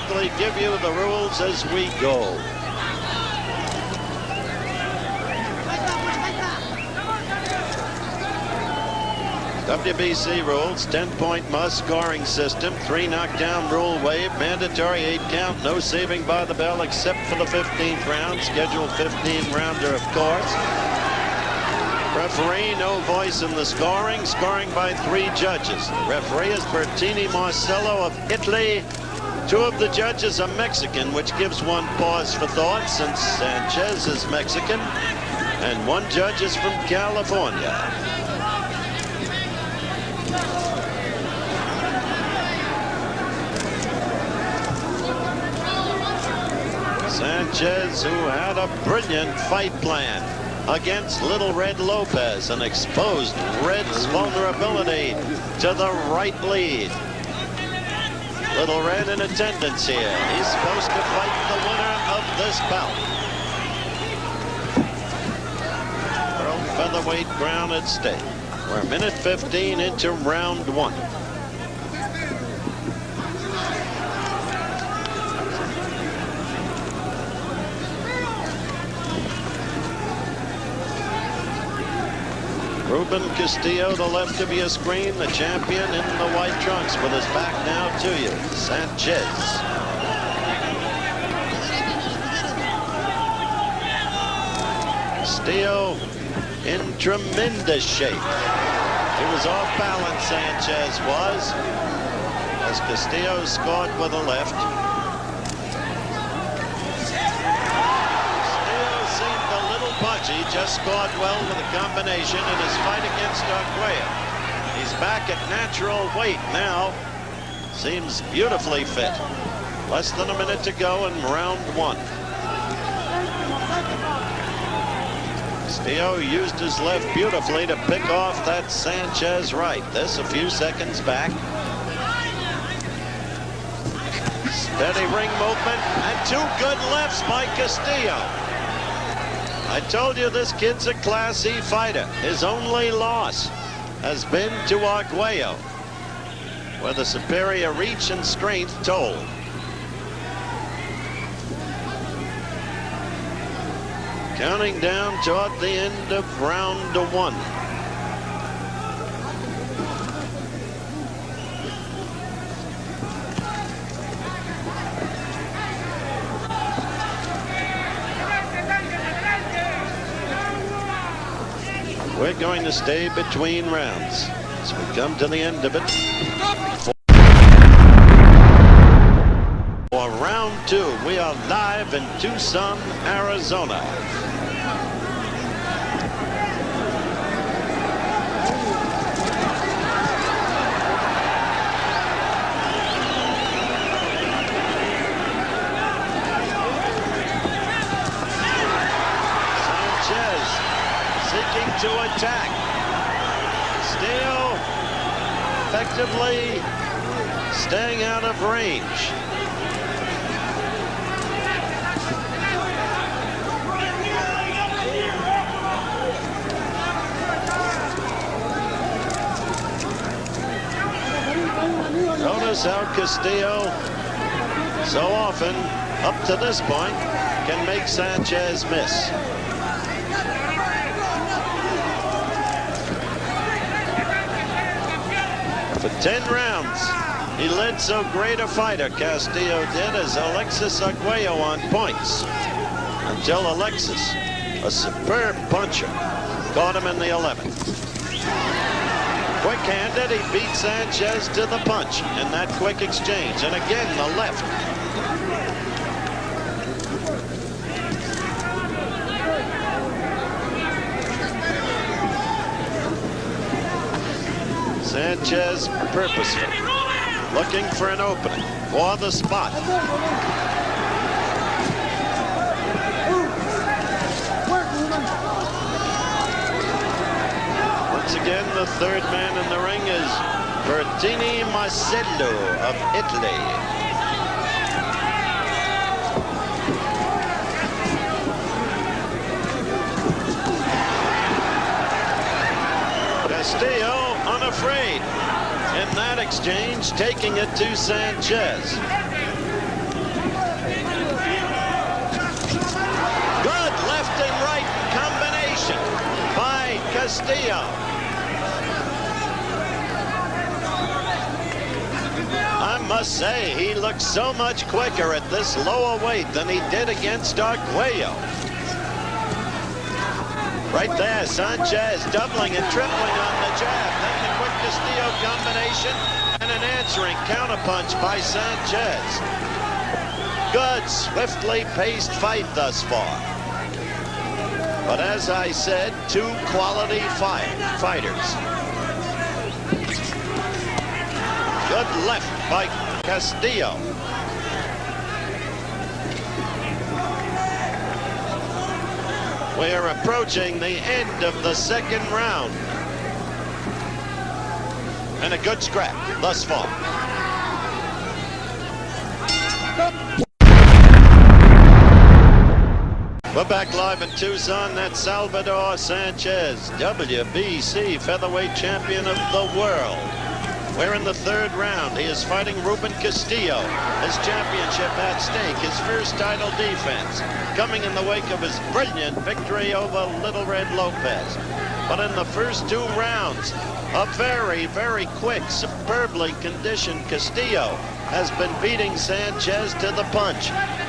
quickly give you the rules as we go. WBC rules: 10-point must, scoring system, 3 knockdown rule waive, mandatory 8 count, no saving by the bell except for the 15th round, scheduled 15-rounder of course. Referee, no voice in the scoring, scoring by 3 judges. The referee is Bertini Marcello of Italy. 2 of the judges are Mexican, which gives one pause for thought since Sanchez is Mexican, and 1 judge is from California. Sanchez, who had a brilliant fight plan against Little Red Lopez and exposed Red's vulnerability to the right lead. Little Red in attendance here. He's supposed to fight the winner of this bout. World featherweight crown at stake. We're a minute 15 into round 1. Ruben Castillo, the left of your screen, the champion in the white trunks, with his back now to you, Sanchez. Castillo in tremendous shape. He was off balance, Sanchez was, as Castillo scored with a left. He just scored well with a combination in his fight against Arguello. He's back at natural weight now. Seems beautifully fit. Less than a minute to go in round 1. Castillo used his left beautifully to pick off that Sanchez right. This a few seconds back. Steady ring movement and 2 good lefts by Castillo. I told you this kid's a Class E fighter. His only loss has been to Arguello, where the superior reach and strength told. Counting down toward the end of round 1. We're going to stay between rounds as we come to the end of it. For round 2, we are live in Tucson, Arizona. To attack. Still effectively staying out of range. Notice how Castillo so often up to this point can make Sanchez miss. For 10 rounds, he led so great a fighter, Castillo did, as Alexis Arguello on points. Until Alexis, a superb puncher, caught him in the 11th. Quick-handed, he beat Sanchez to the punch in that quick exchange. And again, the left. Sanchez purposeful, looking for an opening for the spot. Once again, the 3rd man in the ring is Bertini Marcello of Italy. Castillo unafraid in that exchange, taking it to Sanchez. Castillo. I must say, he looks so much quicker at this lower weight than he did against Arguello. Right there, Sanchez doubling and tripling on the jab. Then the quick Castillo combination and an answering counterpunch by Sanchez. Good, swiftly paced fight thus far. But as I said, two quality fighters. Good left by Castillo. We're approaching the end of the second round. And a good scrap thus far. We're back live in Tucson. That's Salvador Sánchez, WBC featherweight champion of the world. We're in the third round. He is fighting Ruben Castillo. His championship at stake, his first title defense, coming in the wake of his brilliant victory over Little Red Lopez. But in the first two rounds, a very, very quick, superbly conditioned Castillo has been beating Sanchez to the punch,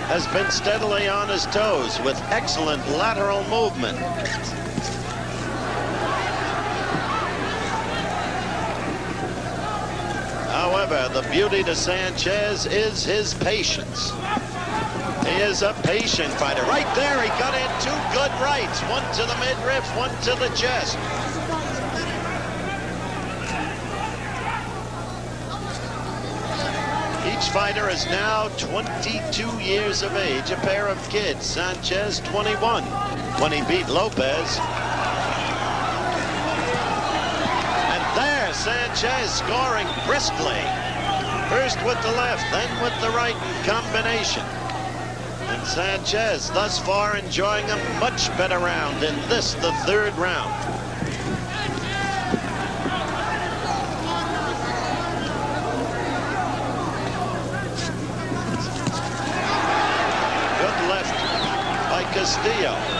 has been steadily on his toes with excellent lateral movement. However, the beauty to Sanchez is his patience. He is a patient fighter. Right there, he got in two good rights. One to the midriff, one to the chest. Each fighter is now 22 years of age, a pair of kids. Sanchez, 21, when he beat Lopez. Sanchez scoring briskly. First with the left, then with the right in combination. And Sanchez thus far enjoying a much better round in this, the third round. Good left by Castillo.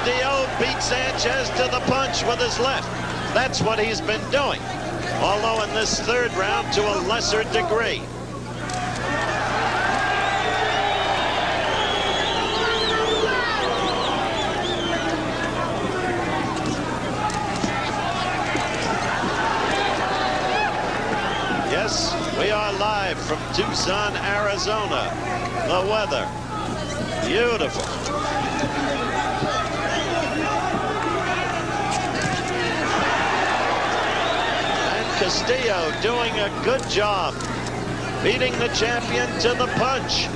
Castillo beat Sanchez to the punch with his left. That's what he's been doing, although in this third round to a lesser degree. Yes, we are live from Tucson, Arizona. The weather, beautiful. Castillo doing a good job beating the champion to the punch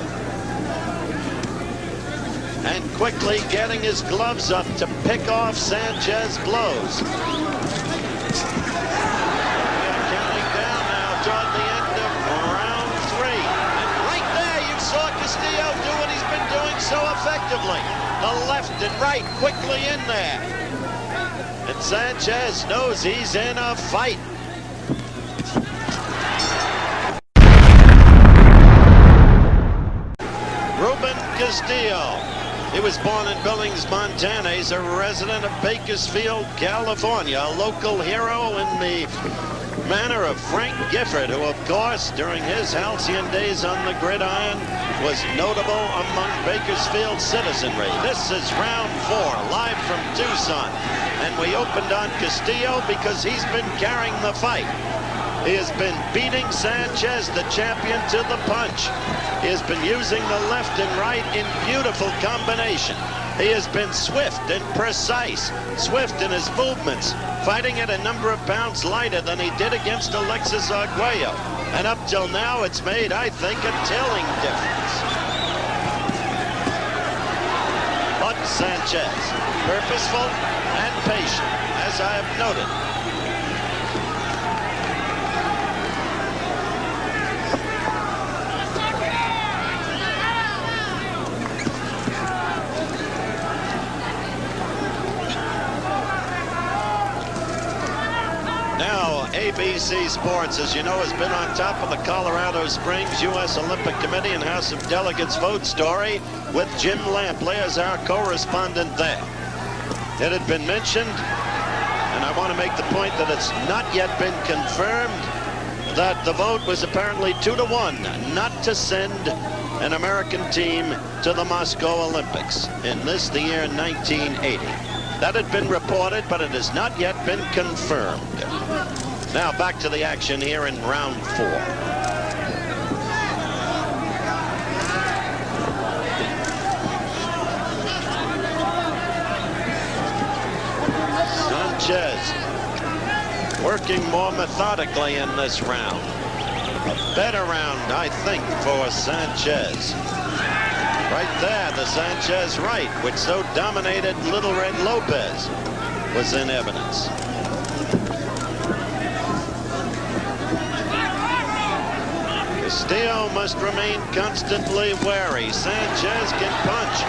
and quickly getting his gloves up to pick off Sanchez blows. We are counting down now toward the end of round three. And right there you saw Castillo do what he's been doing so effectively. The left and right quickly in there. And Sanchez knows he's in a fight. Ruben Castillo. He was born in Billings, Montana. He's a resident of Bakersfield, California, a local hero in the manner of Frank Gifford, who, of course, during his halcyon days on the gridiron, was notable among Bakersfield citizenry. This is round four, live from Tucson. And we opened on Castillo because he's been carrying the fight. He has been beating Sanchez, the champion, to the punch. He has been using the left and right in beautiful combination. He has been swift and precise, swift in his movements, fighting at a number of pounds lighter than he did against Alexis Arguello. And up till now, it's made, I think, a telling difference. But Sanchez, purposeful and patient, as I have noted. ABC Sports, as you know, has been on top of the Colorado Springs U.S. Olympic Committee and House of Delegates vote story with Jim Lampley as our correspondent there. It had been mentioned, and I want to make the point that it's not yet been confirmed, that the vote was apparently 2-1 not to send an American team to the Moscow Olympics in this, the year 1980. That had been reported, but it has not yet been confirmed. Now back to the action here in round 4. Sanchez working more methodically in this round. A better round, I think, for Sanchez. Right there, the Sanchez right, which so dominated Little Red Lopez, was in evidence. Castillo must remain constantly wary. Sanchez can punch.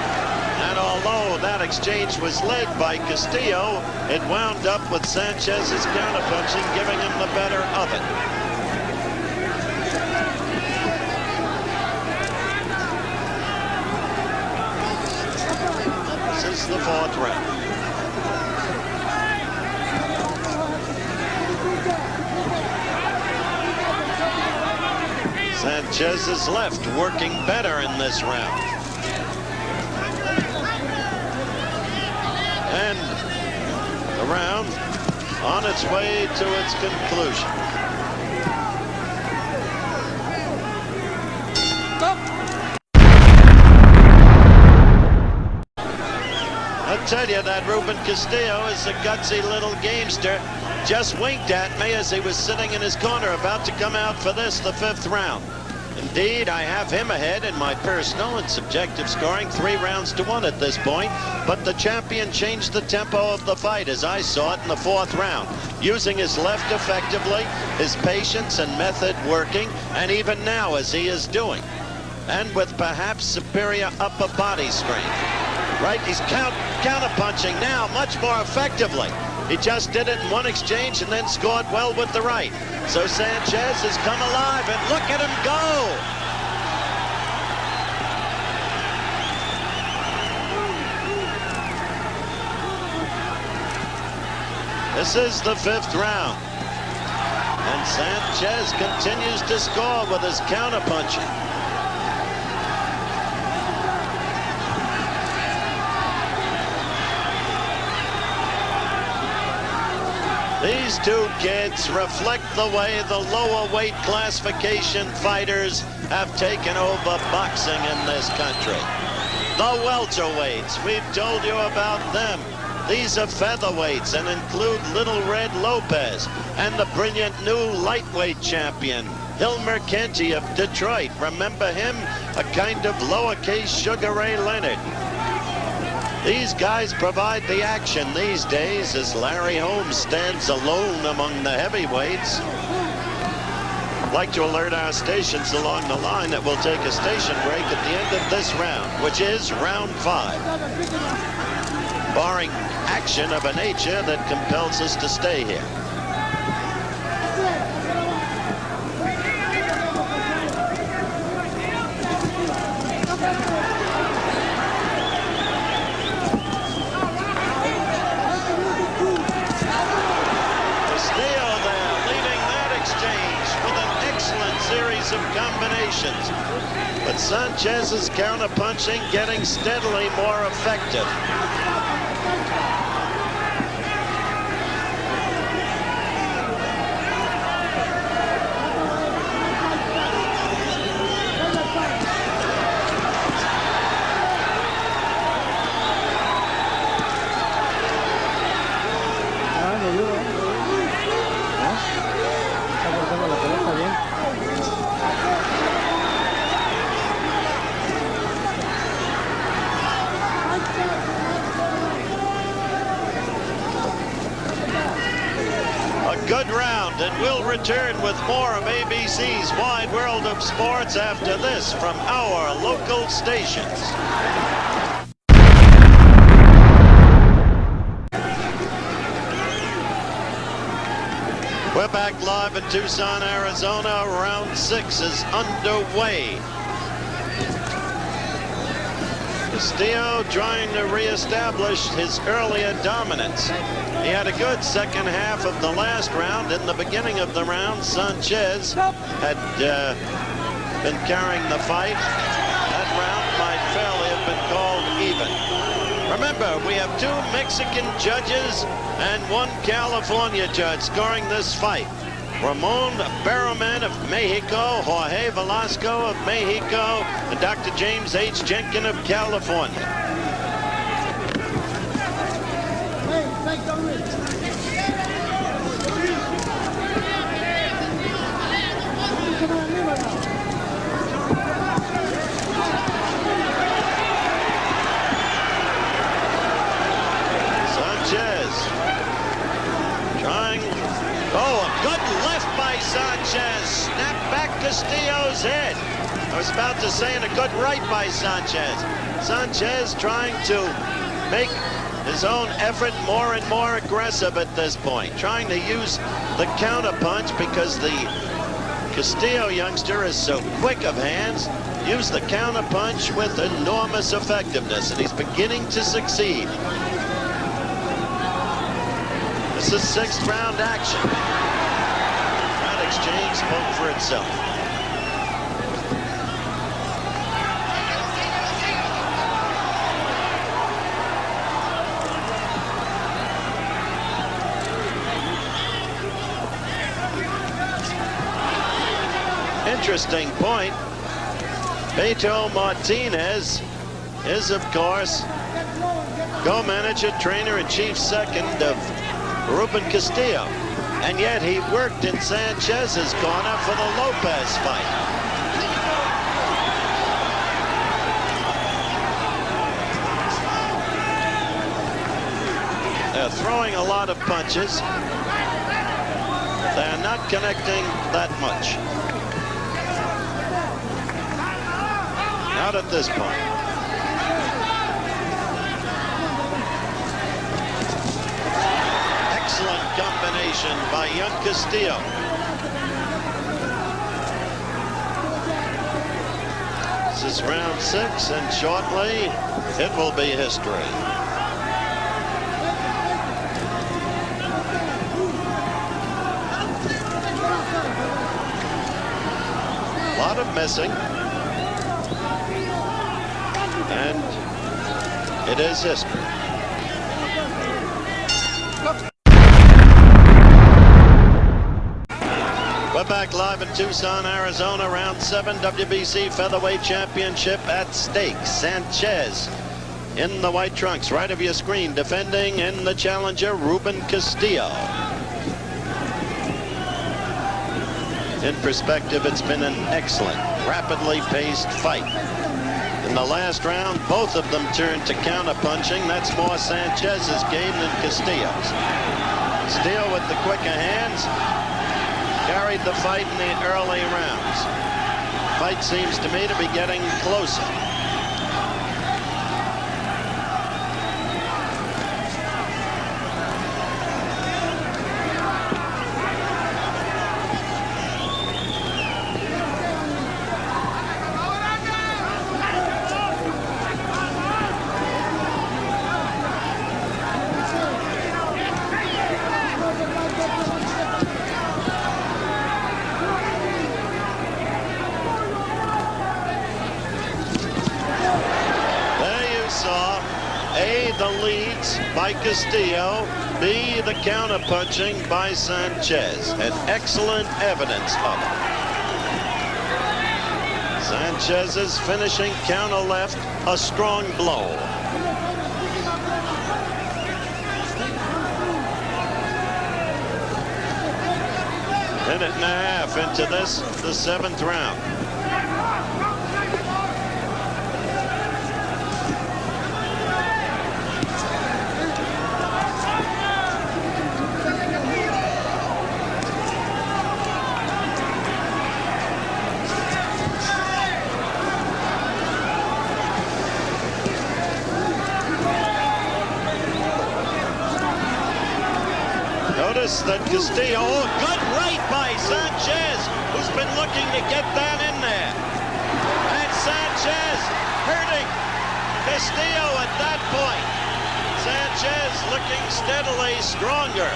And although that exchange was led by Castillo, it wound up with Sanchez's counterpunching giving him the better of it. This is the 4th round. Sanchez's left working better in this round. And the round on its way to its conclusion. I'll tell you that Ruben Castillo is a gutsy little gamester. Just winked at me as he was sitting in his corner about to come out for this, the 5th round. Indeed, I have him ahead in my personal and subjective scoring, 3-1 at this point. But the champion changed the tempo of the fight as I saw it in the 4th round, using his left effectively, his patience and method working, and even now as he is doing. And with perhaps superior upper body strength. Right, he's counter-punching now much more effectively. He just did it in one exchange and then scored well with the right. So Sanchez has come alive, and look at him go! This is the 5th round. And Sanchez continues to score with his counter-punching. These two kids reflect the way the lower weight classification fighters have taken over boxing in this country. The welterweights, we've told you about them. These are featherweights and include Little Red Lopez and the brilliant new lightweight champion, Hilmer Kenty of Detroit. Remember him? A kind of lowercase Sugar Ray Leonard. These guys provide the action these days as Larry Holmes stands alone among the heavyweights. I'd like to alert our stations along the line that we'll take a station break at the end of this round, which is round 5. Barring action of a nature that compels us to stay here. Of combinations, but Sanchez's counter-punching getting steadily more effective. Good round, and we'll return with more of ABC's Wide World of Sports after this from our local stations. We're back live in Tucson, Arizona. Round 6 is underway. Castillo trying to reestablish his earlier dominance. He had a good second half of the last round. In the beginning of the round, Sanchez had been carrying the fight. That round might fairly have been called even. Remember, we have 2 Mexican judges and 1 California judge scoring this fight. Ramon Barrowman of Mexico, Jorge Velasco of Mexico, and Dr. James H. Jenkin of California. Sanchez snapped back Castillo's head. I was about to say, and a good right by Sanchez. Sanchez trying to make his own effort more and more aggressive at this point, trying to use the counter punch because the Castillo youngster is so quick of hands. Use the counter punch with enormous effectiveness, and he's beginning to succeed. This is 6th round action. Exchange spoke for itself. Interesting point. Beto Martinez is, of course, co-manager, trainer, and chief second of Ruben Castillo. And yet he worked in Sanchez's corner for the Lopez fight. They're throwing a lot of punches. They're not connecting that much. Not at this point. Excellent combination by young Castillo. This is round 6, and shortly it will be history. A lot of missing. And it is history. We're back live in Tucson, Arizona. Round 7, WBC Featherweight Championship at stake. Sanchez in the white trunks, right of your screen, defending in the challenger, Ruben Castillo. In perspective, it's been an excellent, rapidly paced fight. In the last round, both of them turned to counter-punching. That's more Sanchez's game than Castillo's. Castillo with the quicker hands carried the fight in the early rounds. Fight seems to me to be getting closer. The leads by Castillo, B, the counter-punching by Sanchez, and excellent evidence of it. Sanchez's finishing counter left, a strong blow. Minute and a half into this, the 7th round. Notice that Castillo, good Sanchez, who's been looking to get that in there. And Sanchez hurting Castillo at that point. Sanchez looking steadily stronger.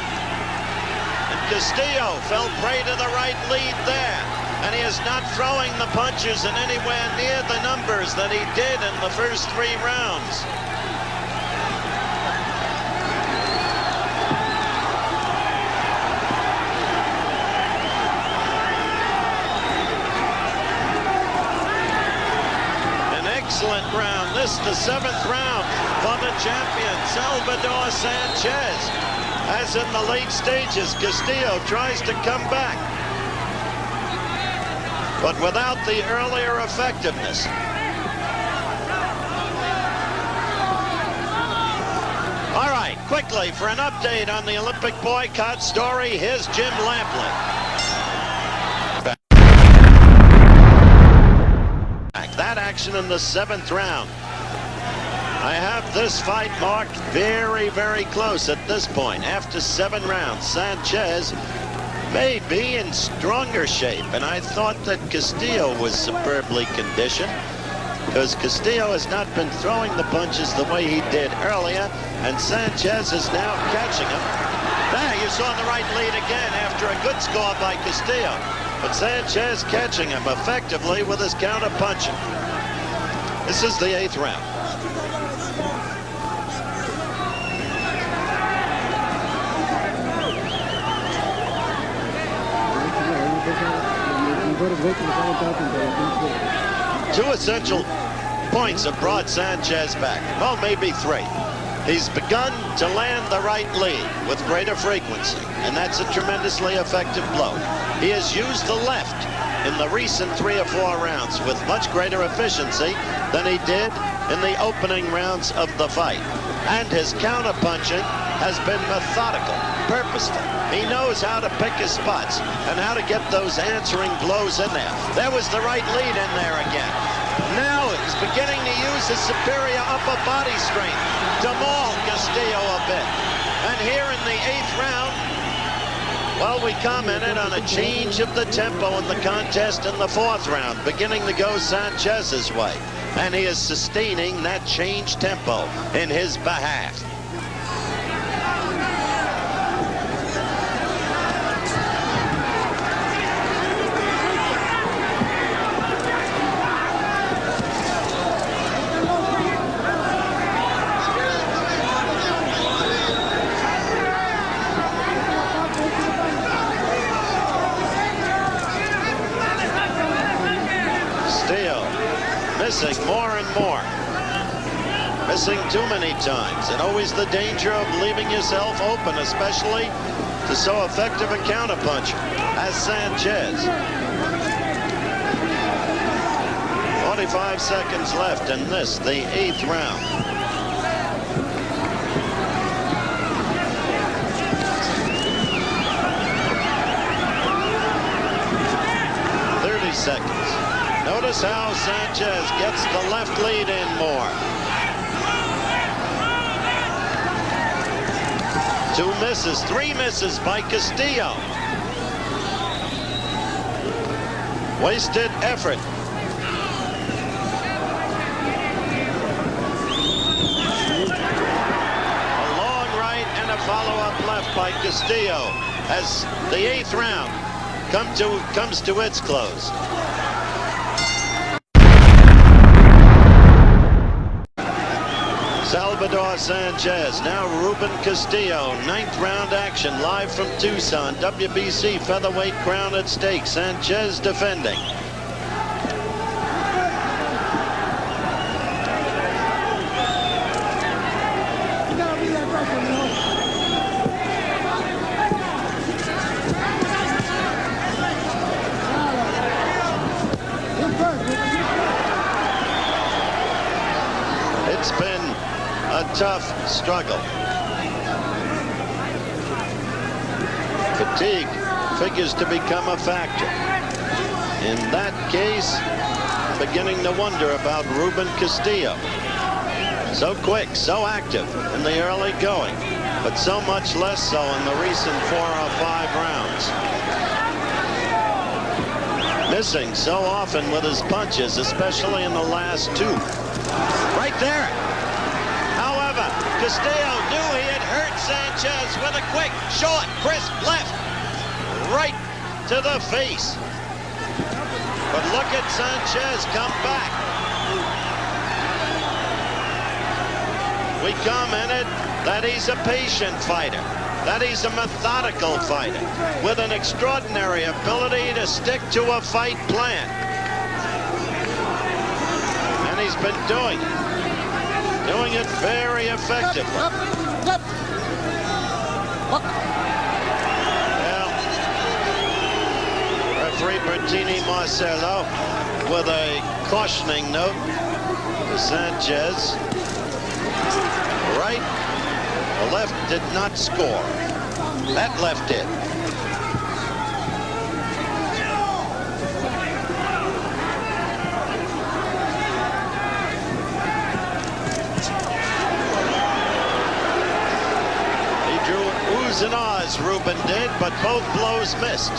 And Castillo fell prey to the right lead there. And he is not throwing the punches in anywhere near the numbers that he did in the first 3 rounds. An excellent round. This the 7th round for the champion, Salvador Sánchez. As in the late stages, Castillo tries to come back, but without the earlier effectiveness. All right, quickly, for an update on the Olympic boycott story, here's Jim Lampley. That action in the 7th round. I have this fight marked very, very close at this point. After 7 rounds, Sanchez may be in stronger shape, and I thought that Castillo was superbly conditioned, because Castillo has not been throwing the punches the way he did earlier, and Sanchez is now catching him. There, you saw the right lead again after a good score by Castillo, but Sanchez catching him effectively with his counter punching. This is the 8th round. Two essential points have brought Sanchez back. Well, maybe 3. He's begun to land the right lead with greater frequency, and that's a tremendously effective blow. He has used the left in the recent 3 or 4 rounds with much greater efficiency than he did in the opening rounds of the fight. And his counter-punching has been methodical, purposeful. He knows how to pick his spots and how to get those answering blows in there. There was the right lead in there again. Now he's beginning to use his superior upper body strength to maul Castillo a bit. And here in the 8th round, well, we commented on a change of the tempo in the contest in the 4th round, beginning to go Sanchez's way. And he is sustaining that change tempo in his behalf. Missing more and more. Missing too many times, and always the danger of leaving yourself open, especially to so effective a counterpuncher as Sanchez. 45 seconds left in this, the 8th round. Seconds. Notice how Sanchez gets the left lead in more. 2 misses, 3 misses by Castillo. Wasted effort. A long right and a follow-up left by Castillo as the 8th round comes to its close. Salvador Sánchez, now Ruben Castillo, 9th round action, live from Tucson, WBC featherweight crown at stake. Sánchez defending. It's been a tough struggle. Fatigue figures to become a factor. In that case, beginning to wonder about Ruben Castillo. So quick, so active in the early going, but so much less so in the recent 4 or 5 rounds. missing so often with his punches, especially in the last two. Right there. However, Castillo knew he had hurt Sanchez with a quick, short, crisp left. Right to the face. But look at Sanchez come back. We commented that he's a patient fighter, that he's a methodical fighter with an extraordinary ability to stick to a fight plan. And he's been doing it very effectively. Well, referee Bertini Marcelo with a cautioning note to Sanchez. Right, the left did not score. That left did. He drew oohs and ahs, Ruben did, but both blows missed.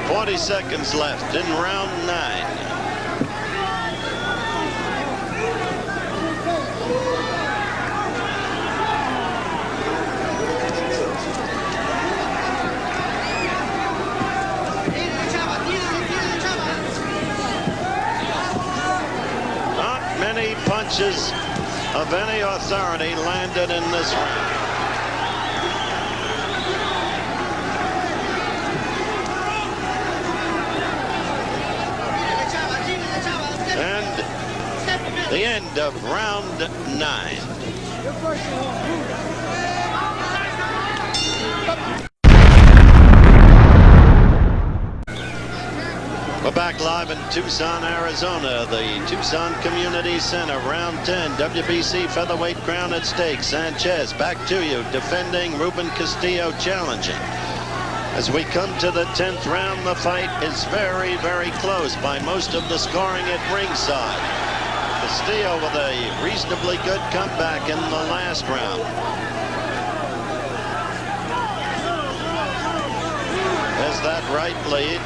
Forty seconds left in round 9. Not many punches of any authority landed in this round. The end of round 9. We're back live in Tucson, Arizona, the Tucson Community Center, round 10, WBC featherweight crown at stake. Sanchez back to you, defending, Ruben Castillo challenging. As we come to the 10th round, the fight is very, very close by most of the scoring at ringside. Castillo with a reasonably good comeback in the last round. There's that right lead.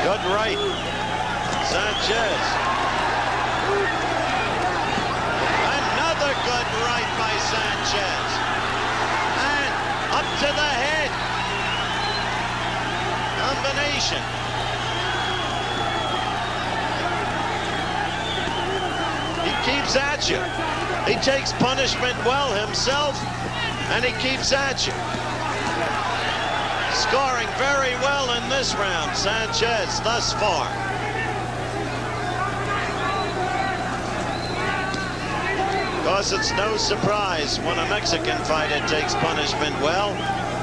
Good right. Sanchez. Another good right by Sanchez. And up to the head. Combination. He keeps at you. He takes punishment well himself, and he keeps at you. Scoring very well in this round, Sanchez thus far. Of course, it's no surprise when a Mexican fighter takes punishment well.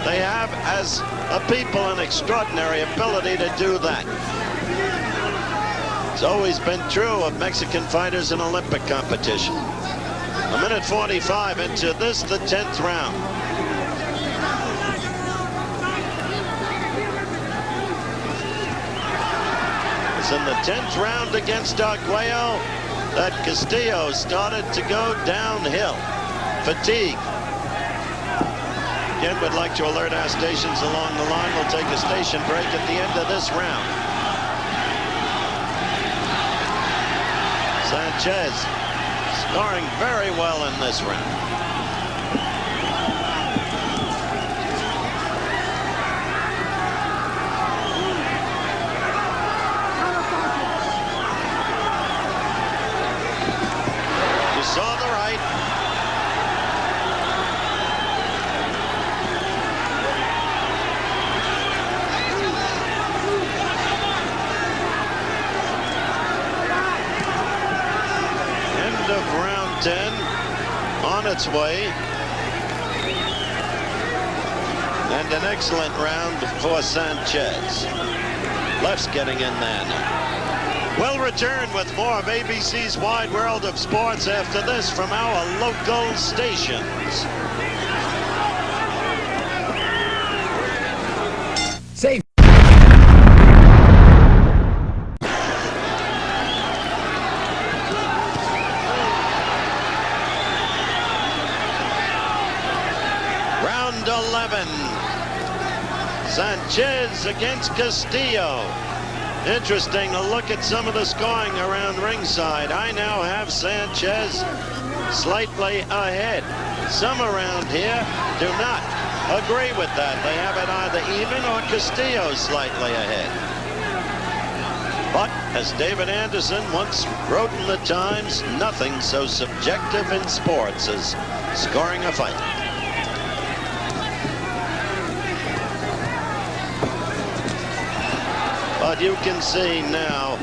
They have, as a people, an extraordinary ability to do that. It's always been true of Mexican fighters in Olympic competition. A minute 45 into this, the 10th round. It's in the 10th round against Arguello that Castillo started to go downhill. Fatigue. Again, we'd like to alert our stations along the line. We'll take a station break at the end of this round. Sanchez scoring very well in this round. Saw the right. End of round 10. On its way. And an excellent round for Sanchez. Left's getting in there now. We'll return with more of ABC's Wide World of Sports after this from our local stations. Safe. Round 11. Sanchez against Castillo. Interesting to look at some of the scoring around ringside. I now have Sanchez slightly ahead. Some around here do not agree with that. They have it either even or Castillo slightly ahead. But as David Anderson once wrote in the Times, nothing so subjective in sports as scoring a fight. But you can see now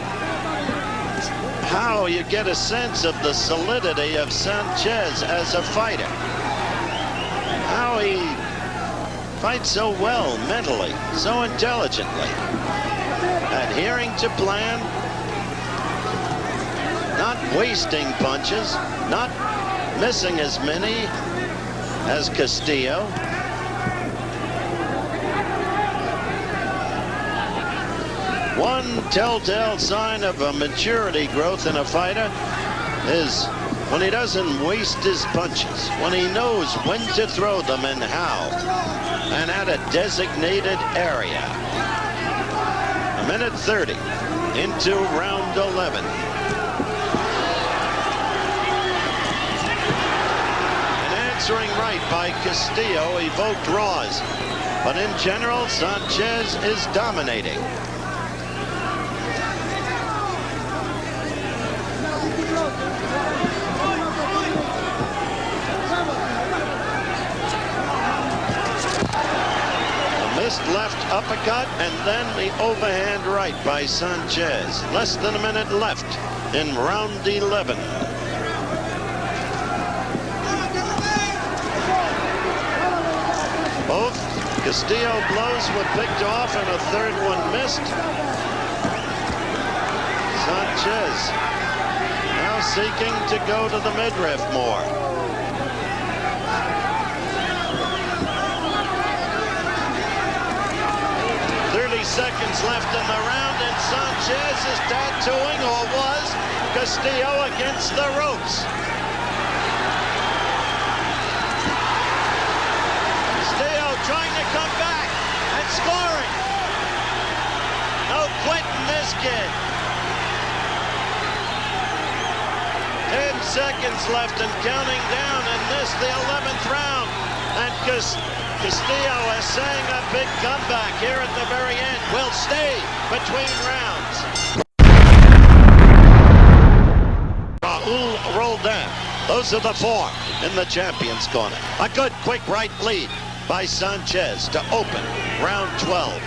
how you get a sense of the solidity of Sanchez as a fighter. How he fights so well mentally, so intelligently. Adhering to plan, not wasting punches, not missing as many as Castillo. One telltale sign of a maturity growth in a fighter is when he doesn't waste his punches, when he knows when to throw them and how, and at a designated area. A minute 30 into round 11. An answering right by Castillo evoked draws, but in general, Sanchez is dominating. Left uppercut and then the overhand right by Sanchez. Less than a minute left in round 11. Both Castillo blows were picked off and a third one missed. Sanchez now seeking to go to the midriff more. 30 seconds left in the round, and Sanchez is tattooing, or was, Castillo against the ropes. Castillo trying to come back and scoring. No quitting this kid. 10 seconds left and counting down, and this the 11th round. And Castillo is saying a big comeback here at the very end. Will stay between rounds. Raul rolled down. Those are the four in the champion's corner. A good quick right lead by Sanchez to open round 12.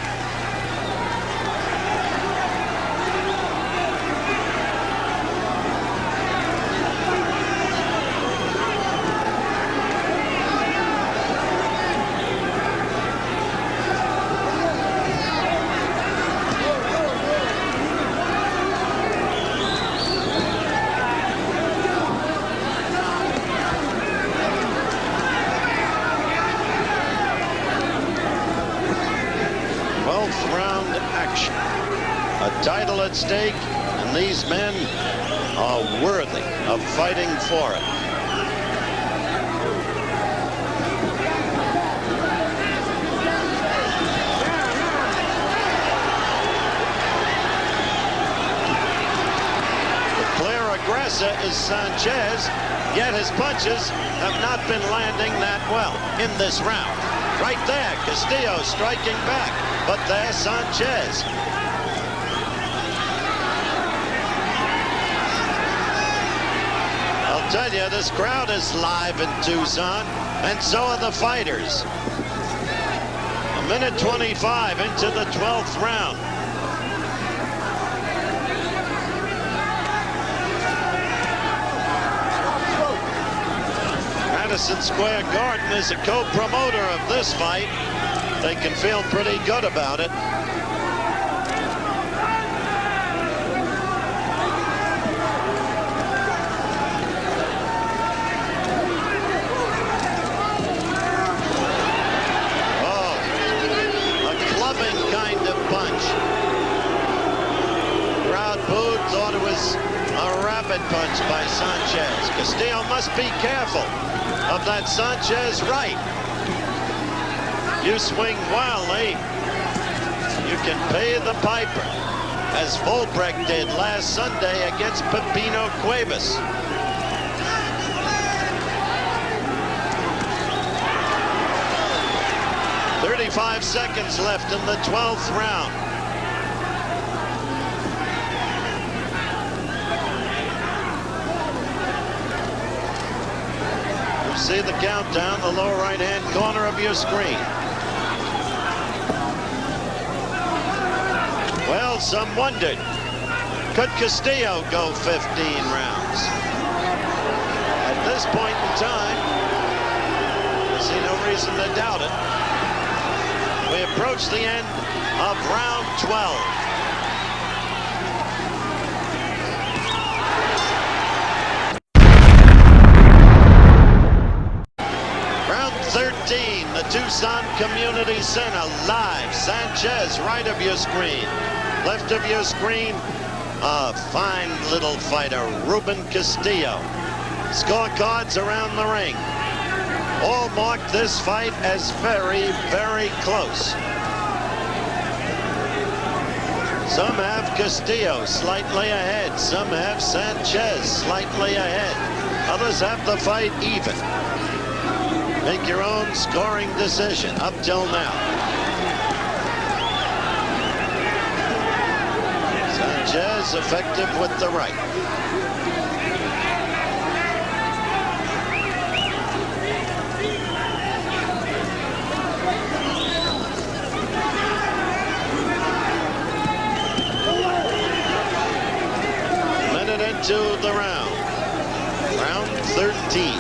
Title at stake, and these men are worthy of fighting for it. The clear aggressor is Sanchez, yet his punches have not been landing that well in this round. Right there, Castillo striking back, but there's Sanchez. I'll tell you, this crowd is live in Tucson, and so are the fighters. A minute 25 into the 12th round. Madison Square Garden is a co-promoter of this fight. They can feel pretty good about it. punch by Sanchez. Castillo must be careful of that Sanchez right. You swing wildly, you can pay the piper, as Volbrecht did last Sunday against Pepino Cuevas. "35 seconds left in the 12th round. You see the countdown, the lower right-hand corner of your screen. Well, some wondered, could Castillo go 15 rounds? At this point in time, I see no reason to doubt it. We approach the end of round 12. Round 13, the Tucson Community Center, live. Sanchez, right of your screen. Left of your screen, a fine little fighter, Ruben Castillo. Scorecards around the ring all mark this fight as very, very close. Some have Castillo slightly ahead. Some have Sanchez slightly ahead. Others have the fight even. Make your own scoring decision up till now. Sanchez effective with the right. Minute into the round. Round 13.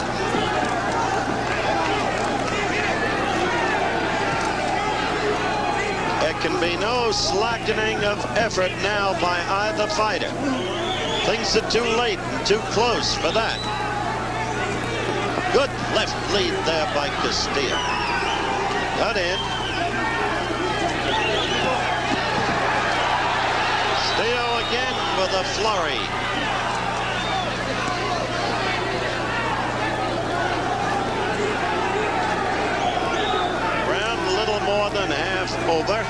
There can be no slackening of effort now by either fighter. Things are too late and too close for that. Good left lead there by Castillo. Cut in. Castillo again with a flurry. Round a little more than half over.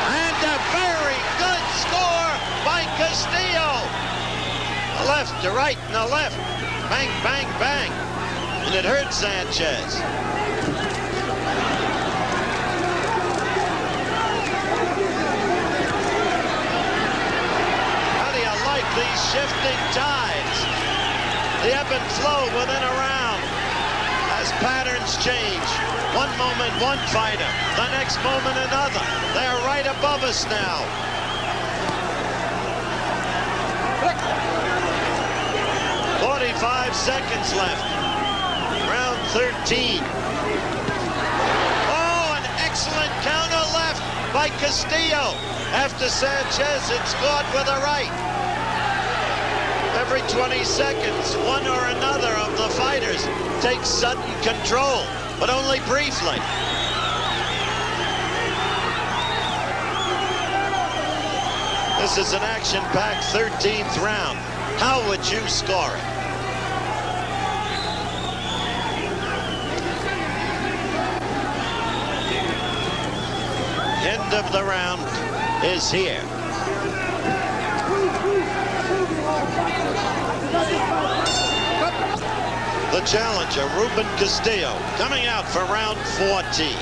And a very good score by Castillo. A left to right and a left. Bang, bang, bang. And it hurt Sanchez. How do you like these shifting tides? The ebb and flow within a round as patterns change. One moment, one fighter. The next moment, another. They're right above us now. .45 seconds left. Round 13. Oh, an excellent counter left by Castillo. After Sanchez had scored with a right. Every 20 seconds, one or another of the fighters takes sudden control, but only briefly. This is an action-packed 13th round. How would you score it? End of the round is here. The challenger, Ruben Castillo, coming out for round 14,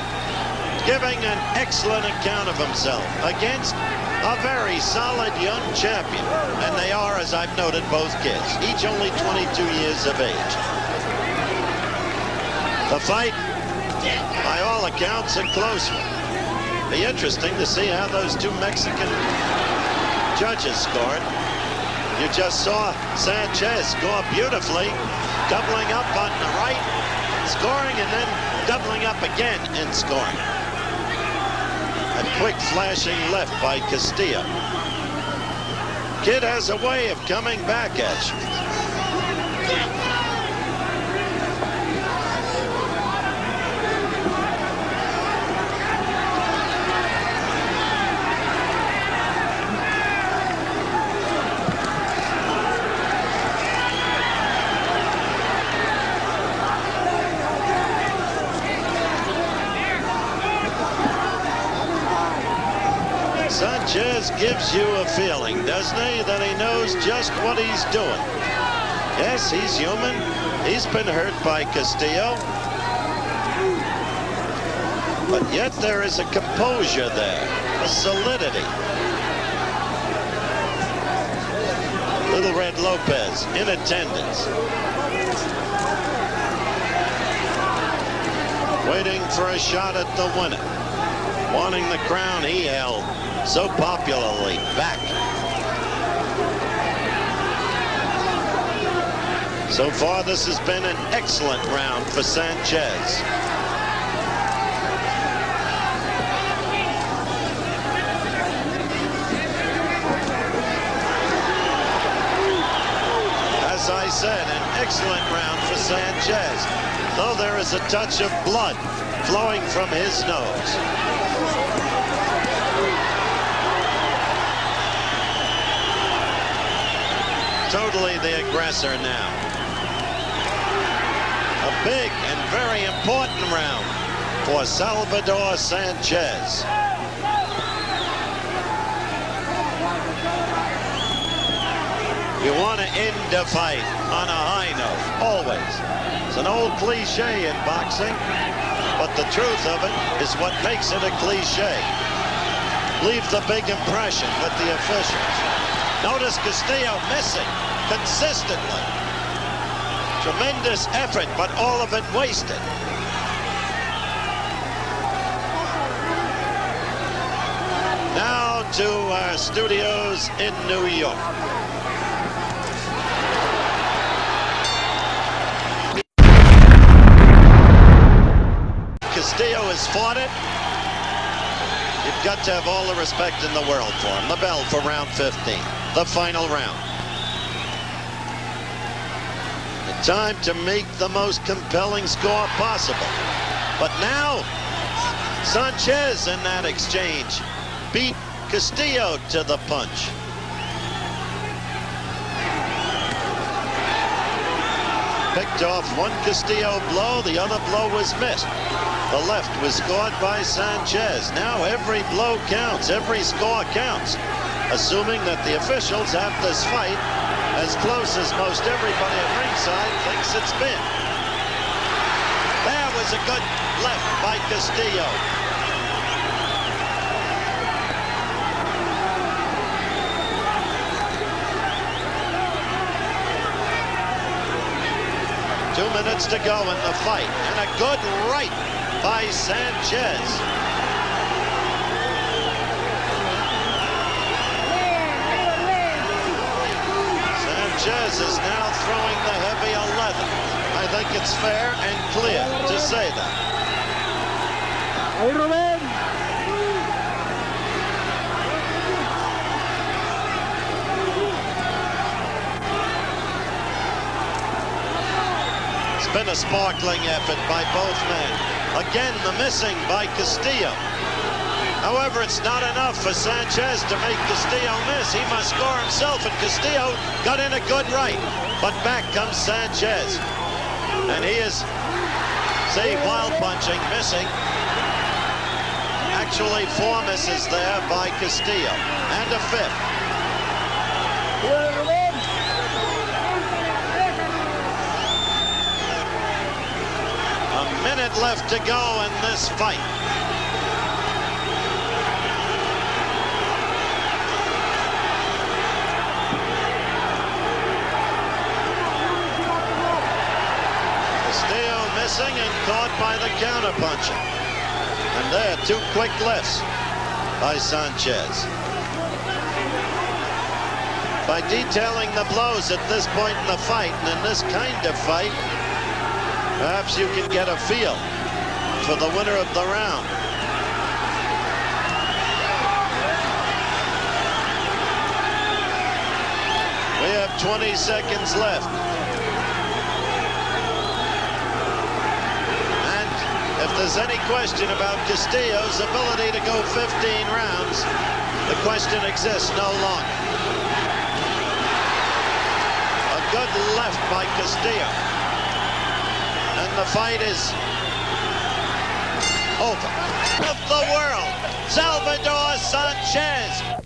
giving an excellent account of himself against a very solid young champion. And they are, as I've noted, both kids, each only 22 years of age. The fight, by all accounts, a close one. Be interesting to see how those two Mexican judges scored. You just saw Sanchez score beautifully, doubling up on the right, scoring, and then doubling up again and scoring. A quick flashing left by Castillo. Kid has a way of coming back at you. Sanchez gives you a feeling, doesn't he, that he knows just what he's doing. Yes, he's human. He's been hurt by Castillo. But yet there is a composure there, a solidity. Little Red Lopez in attendance. Waiting for a shot at the winner. Wanting the crown he held so popularly back. So far, this has been an excellent round for Sanchez. As I said, an excellent round for Sanchez, though there is a touch of blood flowing from his nose. Totally the aggressor now. A big and very important round for Salvador Sánchez. You want to end a fight on a high note, always. It's an old cliche in boxing, but the truth of it is what makes it a cliche. Leave the big impression with the officials. Notice Castillo missing consistently. Tremendous effort, but all of it wasted. Now to our studios in New York. Castillo has fought it. You've got to have all the respect in the world for him. The bell for round 15, the final round. The time to make the most compelling score possible. But now, Sanchez in that exchange beat Castillo to the punch. Picked off one Castillo blow, the other blow was missed. The left was scored by Sanchez. Now every blow counts, every score counts, assuming that the officials have this fight as close as most everybody at ringside thinks it's been. There was a good left by Castillo. Two minutes to go in the fight, and a good right by Sanchez. Sanchez is now throwing the heavy 11. I think it's fair and clear to say that. Hey, Ruben. It's been a sparkling effort by both men. Again, the missing by Castillo. However, it's not enough for Sanchez to make Castillo miss. He must score himself, and Castillo got in a good right. But back comes Sanchez. And he is, see, wild punching, missing. Actually, 4 misses there by Castillo. And a 5th. A minute left to go in this fight. Castillo missing and caught by the counterpuncher. And there, 2 quick lifts by Sanchez. By detailing the blows at this point in the fight, and in this kind of fight, perhaps you can get a feel for the winner of the round. We have 20 seconds left. And if there's any question about Castillo's ability to go 15 rounds, the question exists no longer. A good left by Castillo. And the fight is over. Of the world, Salvador Sánchez.